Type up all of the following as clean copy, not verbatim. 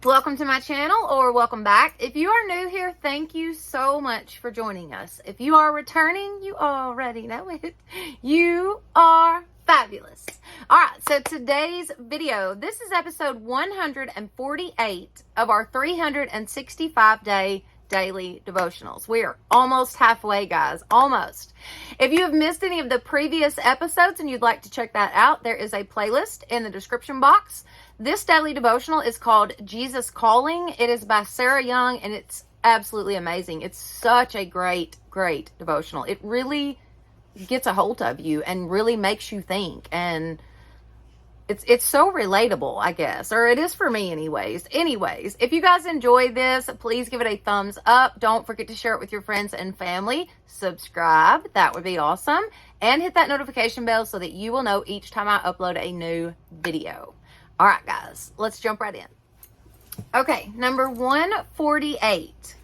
Welcome to my channel, or welcome back. If you are new here, thank you so much for joining us. If you are returning, you already know it. You are fabulous. All right, so today's video, this is episode 148 of our 365-day daily devotionals. We are almost halfway, guys, almost. If you have missed any of the previous episodes and you'd like to check that out, there is a playlist in the description box. This daily devotional is called Jesus Calling. It is by Sarah Young, and it's absolutely amazing. It's such a great devotional. It really gets a hold of you and really makes you think, and it's so relatable, I guess, or it is for me anyways. If you guys enjoy this, please give it a thumbs up. Don't forget to share it with your friends and family. Subscribe, that would be awesome, and hit that notification bell so that you will know each time I upload a new video. All right, guys, let's jump right in. Okay, number 148.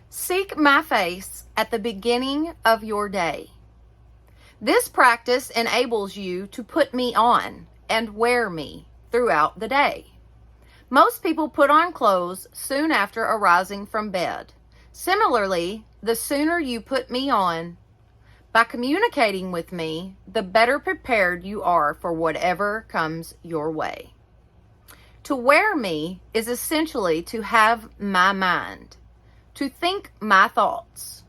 Seek my face at the beginning of your day. This practice enables you to put me on and wear me throughout the day. Most people put on clothes soon after arising from bed. Similarly, the sooner you put me on, by communicating with me, the better prepared you are for whatever comes your way. To wear me is essentially to have my mind, to think my thoughts.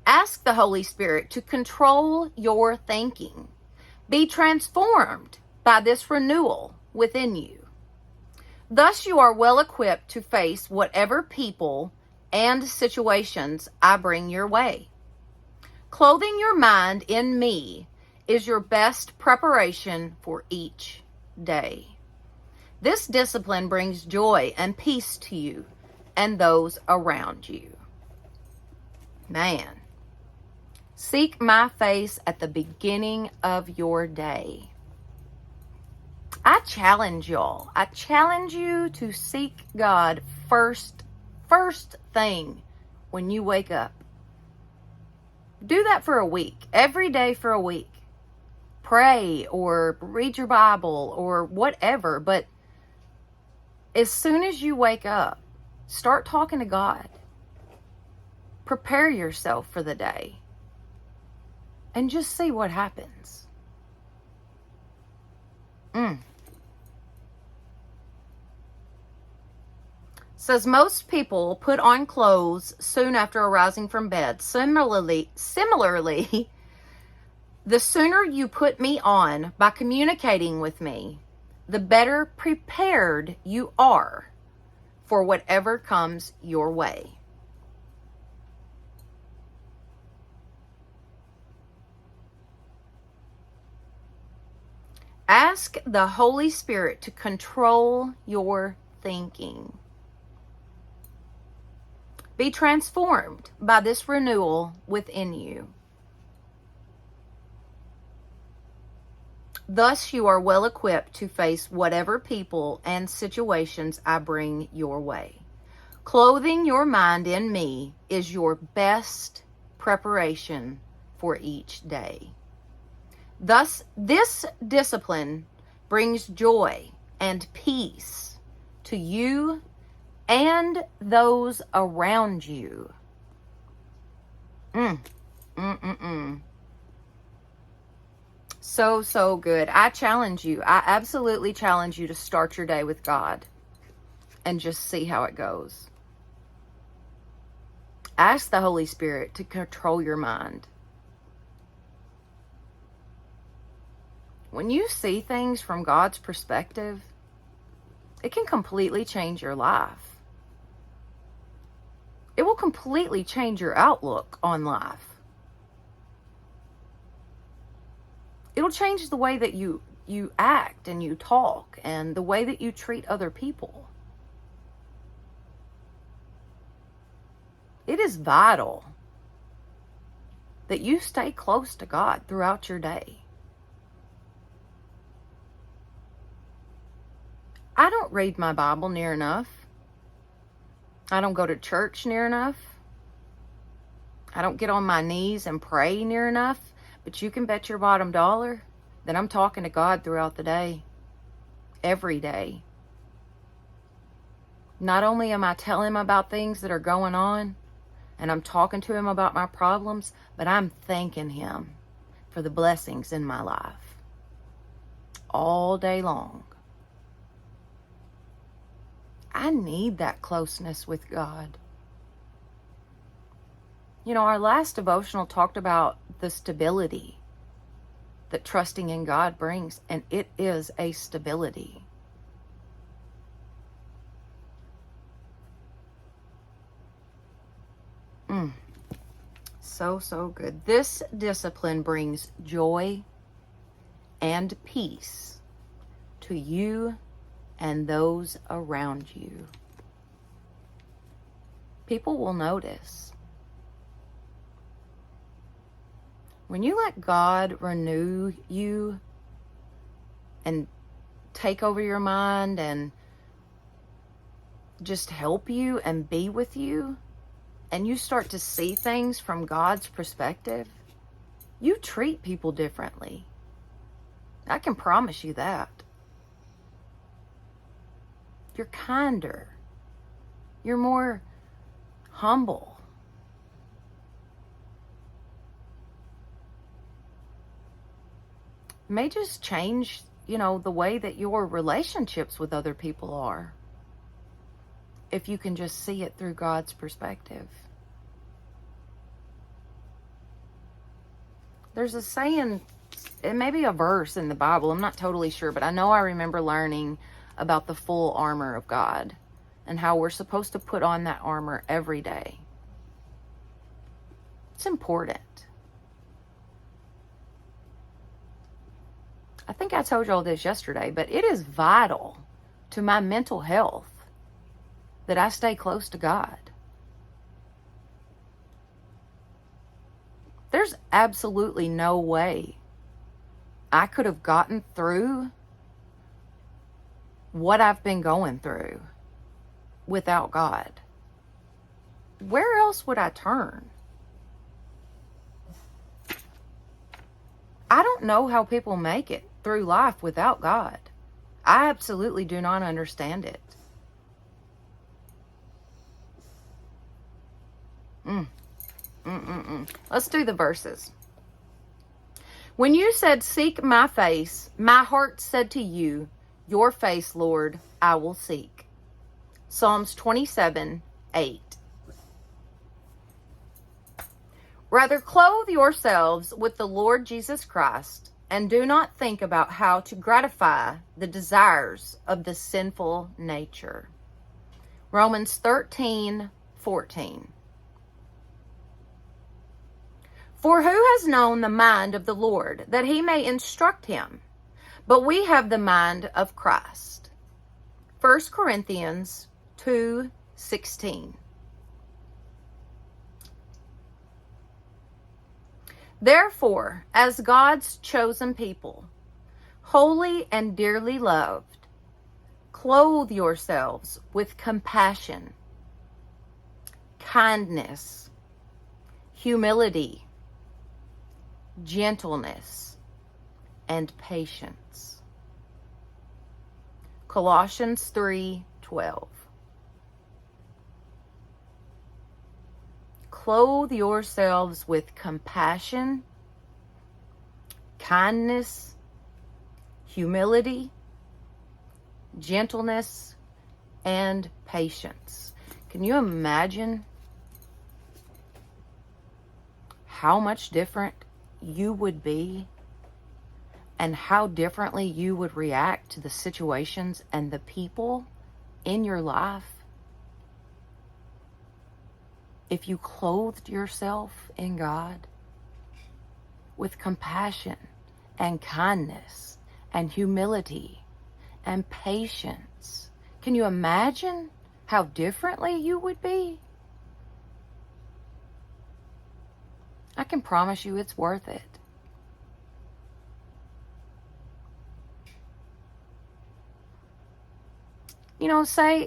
Ask the Holy Spirit to control your thinking. Be transformed by this renewal within you. Thus you are well equipped to face whatever people and situations I bring your way. Clothing your mind in me is your best preparation for each day. This discipline brings joy and peace to you and those around you. Man, seek my face at the beginning of your day. I challenge y'all. I challenge you to seek God first thing when you wake up. Do that for a week, every day for a week. Pray or read your Bible or whatever, but as soon as you wake up, start talking to God. Prepare yourself for the day and just see what happens. Says most people put on clothes soon after arising from bed. Similarly, the sooner you put me on by communicating with me, the better prepared you are for whatever comes your way. Ask the Holy Spirit to control your thinking. Be transformed by this renewal within you. Thus you are well equipped to face whatever people and situations I bring your way. Clothing your mind in me is your best preparation for each day. Thus, this discipline brings joy and peace to you and those around you. So good. I challenge you. I absolutely challenge you to start your day with God and just see how it goes. Ask the Holy Spirit to control your mind. When you see things from God's perspective, it can completely change your life. It will completely change your outlook on life. It'll change the way that you act and you talk and the way that you treat other people. It is vital that you stay close to God throughout your day. I don't read my Bible near enough. I don't go to church near enough. I don't get on my knees and pray near enough. But you can bet your bottom dollar that I'm talking to God throughout the day. every day. Not only am I telling him about things that are going on, and I'm talking to him about my problems, but I'm thanking him for the blessings in my life all day long. I need that closeness with God. You know, our last devotional talked about the stability that trusting in God brings, and it is a stability. So good. This discipline brings joy and peace to you and those around you. People will notice. When you let God renew you and take over your mind and just help you and be with you, and you start to see things from God's perspective, you treat people differently. I can promise you that. You're kinder. You're more humble. It may just change, the way that your relationships with other people are, if you can just see it through God's perspective. There's a saying, it may be a verse in the Bible, I'm not totally sure, but I know I remember learning about the full armor of God and how we're supposed to put on that armor every day. It's important. I think I told you all this yesterday, but it is vital to my mental health that I stay close to God. There's absolutely no way I could have gotten through what I've been going through without God. Where else would I turn? I don't know how people make it through life without God. I absolutely do not understand it. Let's do the verses. When you said, "Seek my face," my heart said to you, "Your face, Lord, I will seek." Psalms 27:8. Rather clothe yourselves with the Lord Jesus Christ, and do not think about how to gratify the desires of the sinful nature. Romans 13:14. For who has known the mind of the Lord, that he may instruct him? But we have the mind of Christ. 1 Corinthians 2:16. Therefore, as God's chosen people, holy and dearly loved, clothe yourselves with compassion, kindness, humility, gentleness, and patience. Colossians 3:12. Clothe yourselves with compassion, kindness, humility, gentleness, and patience. Can you imagine how much different you would be and how differently you would react to the situations and the people in your life if you clothed yourself in God with compassion and kindness and humility and patience? Can you imagine how differently you would be? I can promise you it's worth it.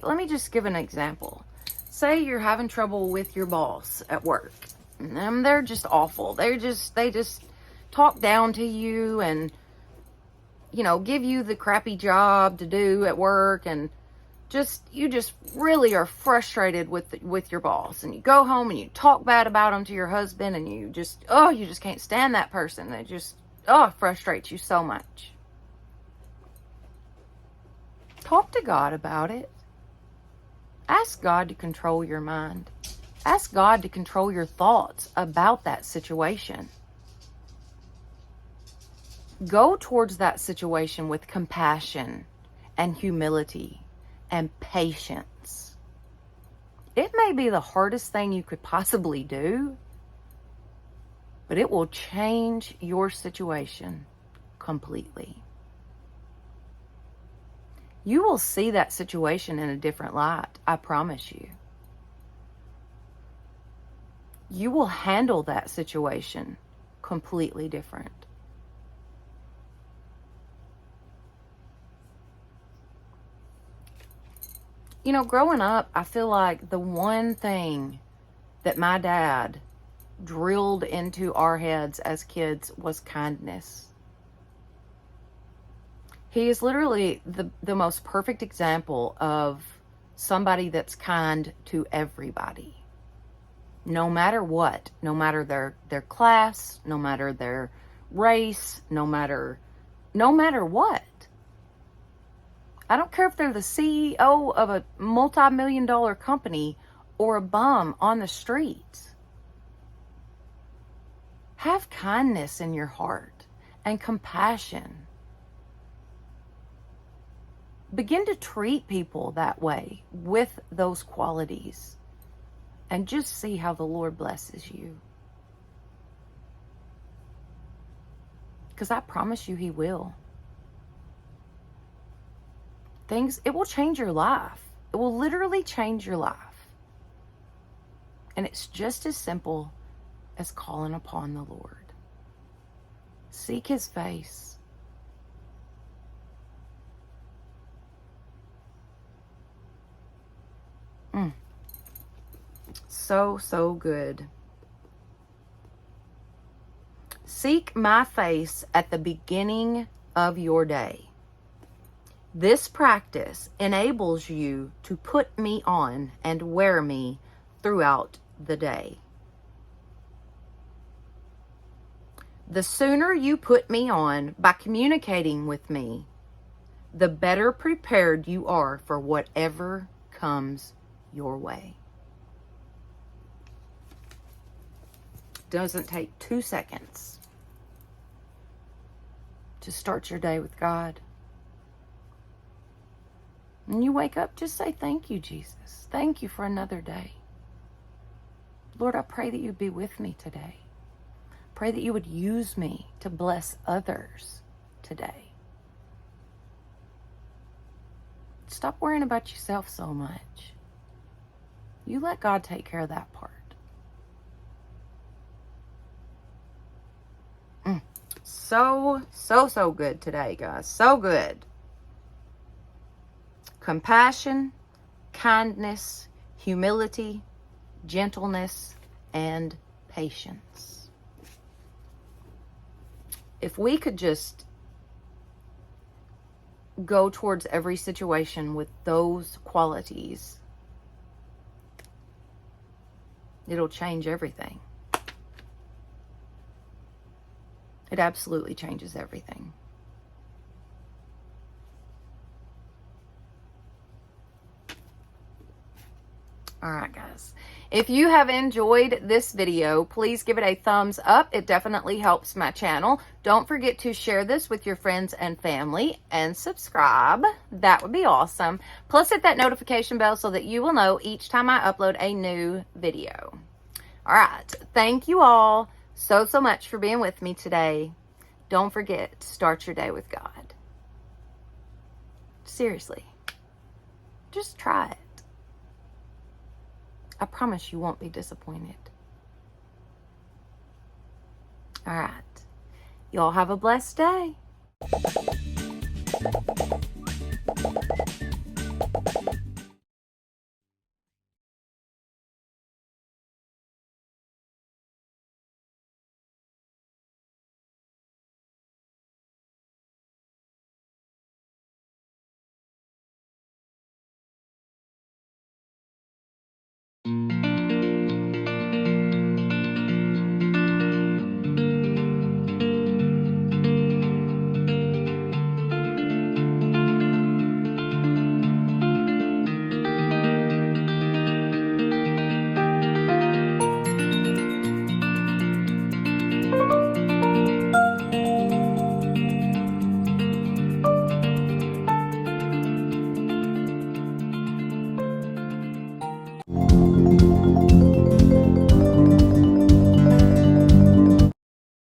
Let me just give an example. Say you're having trouble with your boss at work. And they're just awful. They just talk down to you, and give you the crappy job to do at work, and you just really are frustrated with your boss, and you go home and you talk bad about him to your husband, and you just can't stand that person. It just frustrates you so much. Talk to God about it. Ask God to control your mind. Ask God to control your thoughts about that situation. Go towards that situation with compassion and humility and patience. It may be the hardest thing you could possibly do, but it will change your situation completely. You will see that situation in a different light, I promise you. You will handle that situation completely different. Growing up, I feel like the one thing that my dad drilled into our heads as kids was kindness. He is literally the most perfect example of somebody that's kind to everybody. No matter what, no matter their class, no matter their race, no matter what. I don't care if they're the CEO of a multi-million-dollar company or a bum on the streets. Have kindness in your heart and compassion. Begin to treat people that way with those qualities, and just see how the Lord blesses you. Because I promise you He will. It will change your life. It will literally change your life. And it's just as simple as calling upon the Lord. Seek His face. So good. Seek my face at the beginning of your day. This practice enables you to put me on and wear me throughout the day. The sooner you put me on by communicating with me, the better prepared you are for whatever comes your way. Doesn't take 2 seconds to start your day with God. When you wake up, just say, thank you, Jesus. Thank you for another day. Lord, I pray that you'd be with me today. Pray that you would use me to bless others today. Stop worrying about yourself so much. You let God take care of that part. So good today, guys. So good. Compassion, kindness, humility, gentleness, and patience. If we could just go towards every situation with those qualities, it'll change everything. It absolutely changes everything. All right, guys. If you have enjoyed this video, please give it a thumbs up. It definitely helps my channel. Don't forget to share this with your friends and family and subscribe. That would be awesome. Plus, hit that notification bell so that you will know each time I upload a new video. All right. Thank you all so much for being with me today. Don't forget to start your day with God. Seriously. Just try it. I promise you won't be disappointed. All right. Y'all have a blessed day.